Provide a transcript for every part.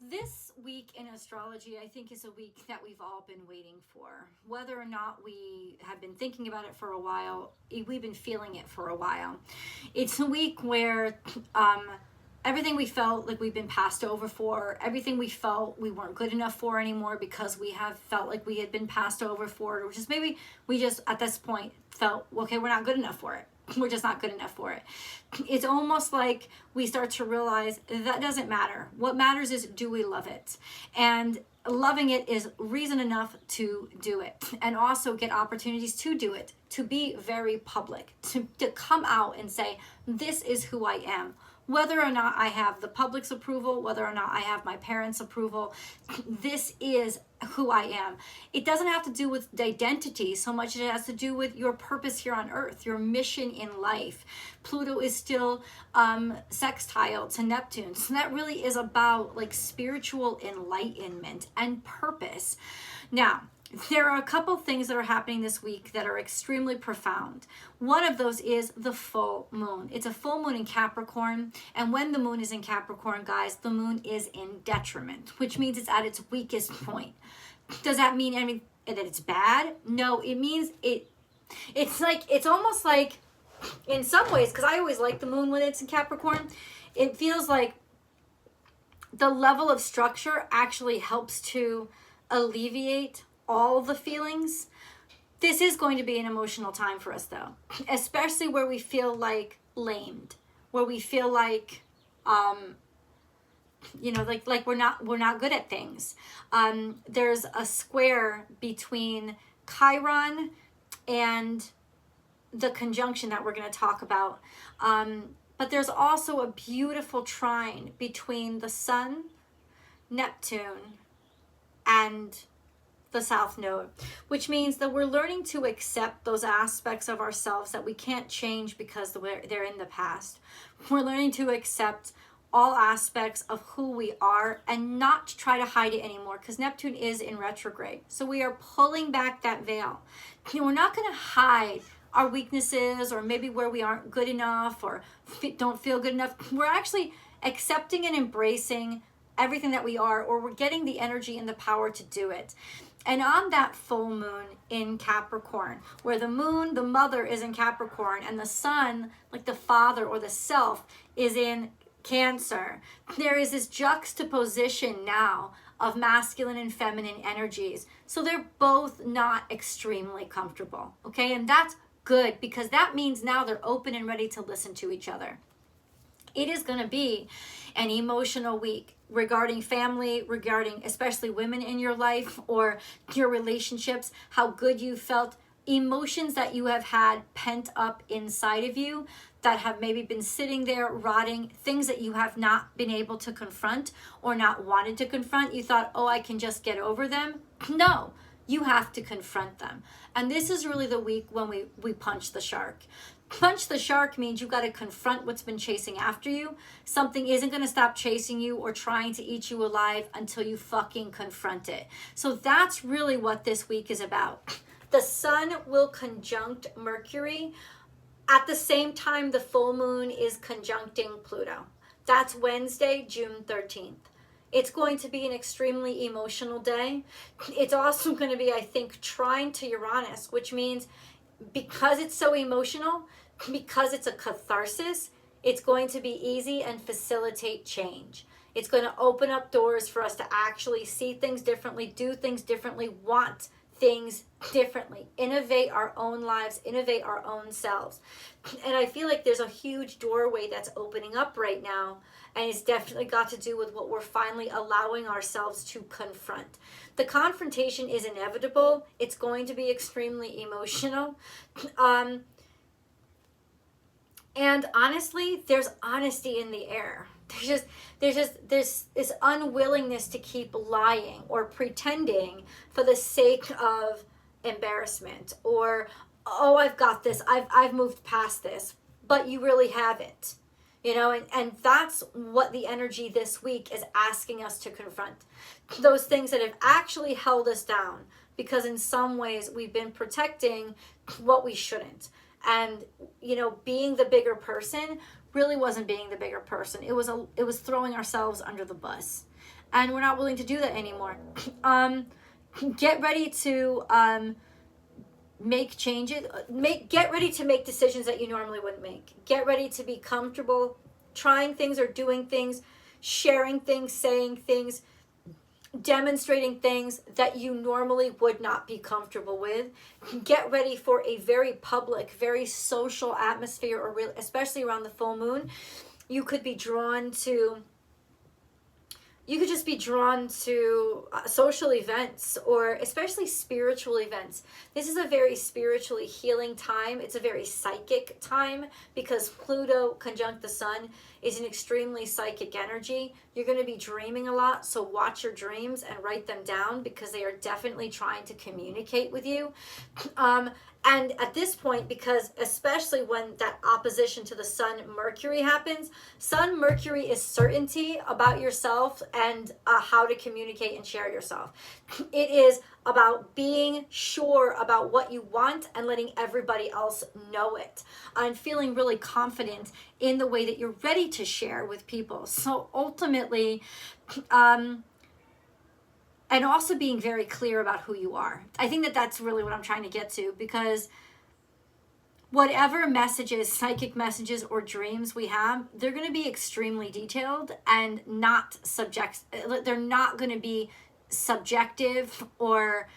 This week in astrology, I think, is a week that we've all been waiting for. Whether or not we have been thinking about it for a while, we've been feeling it for a while. It's a week where everything we felt like we've been passed over for, everything we felt we weren't good enough for anymore because we have felt like we had been passed over for it, or just maybe we just at this point felt, okay, we're not good enough for it. We're just not good enough for it. It's almost like we start to realize that doesn't matter. What matters is, do we love it? And loving it is reason enough to do it, and also get opportunities to do it, to be very public, to come out and say, this is who I am. Whether or not I have the public's approval, whether or not I have my parents' approval, this is who I am. It doesn't have to do with identity so much as it has to do with your purpose here on earth, your mission in life. Pluto is still sextile to Neptune. So that really is about like spiritual enlightenment and purpose. Now, there are a couple things that are happening this week that are extremely profound. One of those is the full moon. It's a full moon in Capricorn, and when the moon is in Capricorn, guys, the moon is in detriment, which means it's at its weakest point. Does that mean that it's bad? No, it means it's almost like, in some ways, because I always like the moon when it's in Capricorn, it feels like the level of structure actually helps to alleviate all the feelings. This is going to be an emotional time for us, though, especially where we feel like lamed, where we feel like like we're not good at things. There's a square between Chiron and the conjunction that we're going to talk about, but there's also a beautiful trine between the Sun, Neptune, and the South Node, which means that we're learning to accept those aspects of ourselves that we can't change because they're in the past. We're learning to accept all aspects of who we are and not try to hide it anymore, because Neptune is in retrograde. So we are pulling back that veil. We're not going to hide our weaknesses or maybe where we aren't good enough or don't feel good enough. We're actually accepting and embracing everything that we are, or we're getting the energy and the power to do it. And on that full moon in Capricorn, where the moon, the mother, is in Capricorn, and the sun, like the father or the self, is in Cancer, there is this juxtaposition now of masculine and feminine energies. So they're both not extremely comfortable, okay? And that's good, because that means now they're open and ready to listen to each other. It is going to be an emotional week regarding family, regarding especially women in your life or your relationships, how good you felt, emotions that you have had pent up inside of you that have maybe been sitting there rotting, things that you have not been able to confront or not wanted to confront. You thought, oh, I can just get over them. No, you have to confront them. And this is really the week when we punch the shark. Punch the shark means you've got to confront what's been chasing after you. Something isn't going to stop chasing you or trying to eat you alive until you fucking confront it. So that's really what this week is about. The sun will conjunct Mercury at the same time the full moon is conjuncting Pluto. That's Wednesday, June 13th. It's going to be an extremely emotional day. It's also going to be, I think, trine to Uranus, which means because it's so emotional, because it's a catharsis, it's going to be easy and facilitate change. It's going to open up doors for us to actually see things differently, do things differently, want things differently, innovate our own lives, innovate our own selves. And I feel like there's a huge doorway that's opening up right now, and it's definitely got to do with what we're finally allowing ourselves to confront. The confrontation is inevitable. It's going to be extremely emotional. And honestly, there's honesty in the air. There's this unwillingness to keep lying or pretending for the sake of embarrassment, or, oh, I've got this, I've moved past this, but you really haven't. And that's what the energy this week is asking us to confront. Those things that have actually held us down, because in some ways we've been protecting what we shouldn't. And, being the bigger person really wasn't being the bigger person. It was throwing ourselves under the bus. and we're not willing to do that anymore. Get ready to make changes. Get ready to make decisions that you normally wouldn't make. Get ready to be comfortable trying things or doing things, sharing things, saying things, demonstrating things that you normally would not be comfortable with. Get ready for a very public, very social atmosphere, or especially around the full moon. You could be drawn to social events, or especially spiritual events. This is a very spiritually healing time. It's a very psychic time because Pluto conjunct the sun is an extremely psychic energy. You're going to be dreaming a lot, so watch your dreams and write them down because they are definitely trying to communicate with you. And at this point, because especially when that opposition to the Sun Mercury happens, Sun Mercury is certainty about yourself and how to communicate and share yourself. It is about being sure about what you want and letting everybody else know it, and feeling really confident in the way that you're ready to share with people. So ultimately, and also being very clear about who you are. I think that that's really what I'm trying to get to, because whatever messages, psychic messages or dreams we have, they're going to be extremely detailed and not they're not going to be subjective or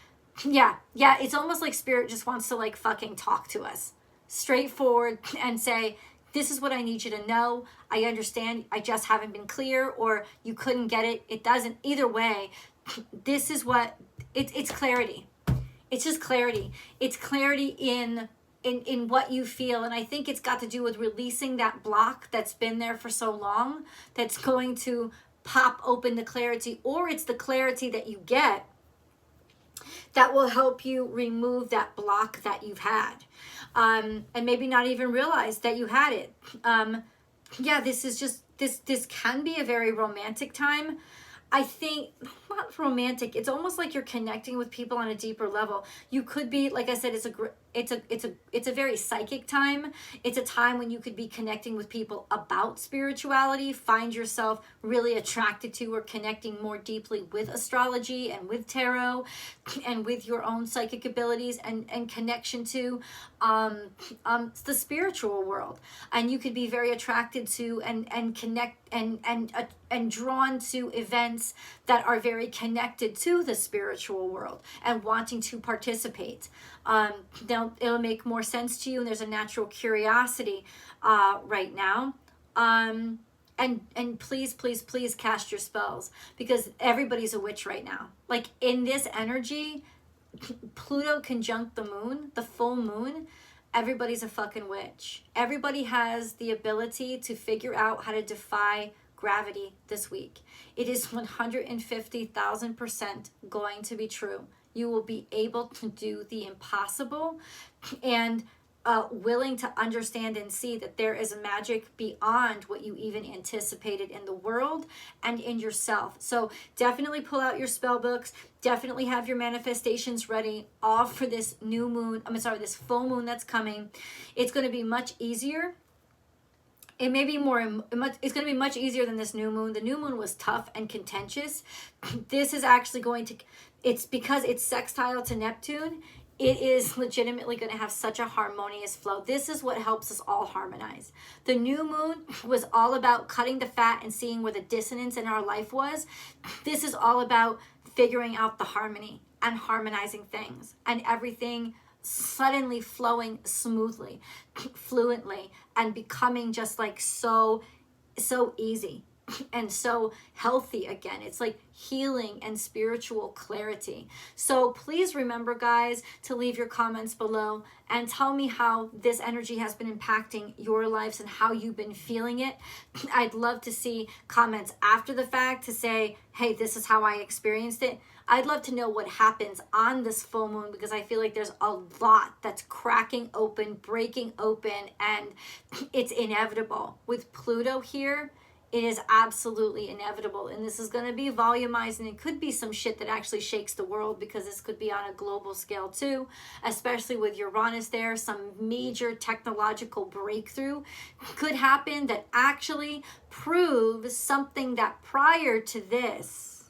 it's almost like spirit just wants to like fucking talk to us straightforward and say, this is what I need you to know. I understand. I just haven't been clear, or you couldn't get it. It doesn't. Either way, this is what it's clarity. It's just clarity. It's clarity in what you feel. And I think it's got to do with releasing that block that's been there for so long, that's going to pop open the clarity, or it's the clarity that you get that will help you remove that block that you've had. And maybe not even realize that you had it. This is just, this can be a very romantic time. I think, not romantic, it's almost like you're connecting with people on a deeper level. You could be, like I said, it's a very psychic time. It's a time when you could be connecting with people about spirituality, find yourself really attracted to or connecting more deeply with astrology and with tarot and with your own psychic abilities and connection to the spiritual world. And you could be very attracted to and connect and drawn to events that are very connected to the spiritual world and wanting to participate. It'll make more sense to you, and there's a natural curiosity right now. And please cast your spells, because everybody's a witch right now. Like in this energy, Pluto conjunct the moon, the full moon, everybody's a fucking witch. Everybody has the ability to figure out how to defy gravity this week. It is 150,000% going to be true. You will be able to do the impossible, and willing to understand and see that there is a magic beyond what you even anticipated in the world and in yourself. So definitely pull out your spell books. Definitely have your manifestations ready, all for this new moon. This full moon that's coming. It's going to be much easier. It may be it's going to be much easier than this new moon. The new moon was tough and contentious. This is actually it's because it's sextile to Neptune. It is legitimately going to have such a harmonious flow. This is what helps us all harmonize. The new moon was all about cutting the fat and seeing where the dissonance in our life was. This is all about figuring out the harmony and harmonizing things, and everything suddenly flowing smoothly, fluently, and becoming just like so easy and so healthy again. It's like healing and spiritual clarity. So please remember, guys, to leave your comments below and tell me how this energy has been impacting your lives and how you've been feeling it. I'd love to see comments after the fact to say, hey, this is how I experienced it. I'd love to know what happens on this full moon, because I feel like there's a lot that's cracking open, breaking open, and it's inevitable. With Pluto here, it is absolutely inevitable, and this is going to be volumized, and it could be some shit that actually shakes the world, because this could be on a global scale too, especially with Uranus there. Some major technological breakthrough could happen that actually proves something that prior to this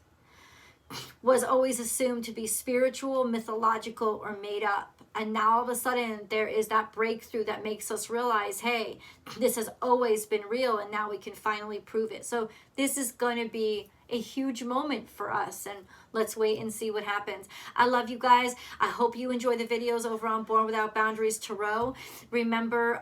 was always assumed to be spiritual, mythological, or made up. And now all of a sudden there is that breakthrough that makes us realize, hey, this has always been real, and now we can finally prove it. So this is going to be a huge moment for us, and let's wait and see what happens. I love you guys. I hope you enjoy the videos over on Born Without Boundaries Tarot. Remember,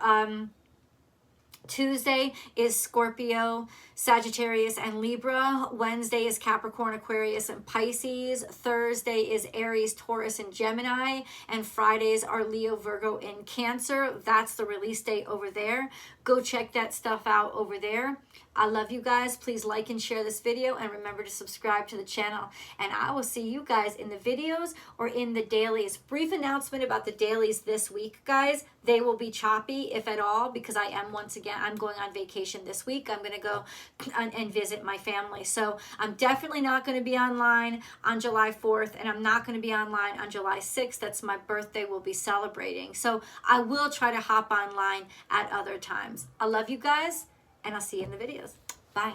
Tuesday is Scorpio, Sagittarius, and Libra. Wednesday is Capricorn, Aquarius, and Pisces. Thursday is Aries, Taurus, and Gemini. And Fridays are Leo, Virgo, and Cancer. That's the release date over there. Go check that stuff out over there. I love you guys. Please like and share this video, and remember to subscribe to the channel. And I will see you guys in the videos or in the dailies. Brief announcement about the dailies this week, guys. They will be choppy, if at all, because I am, once again, I'm going on vacation this week. I'm going to go and visit my family. So I'm definitely not going to be online on July 4th, and I'm not going to be online on July 6th. That's my birthday we'll be celebrating. So I will try to hop online at other times. I love you guys, and I'll see you in the videos. Bye.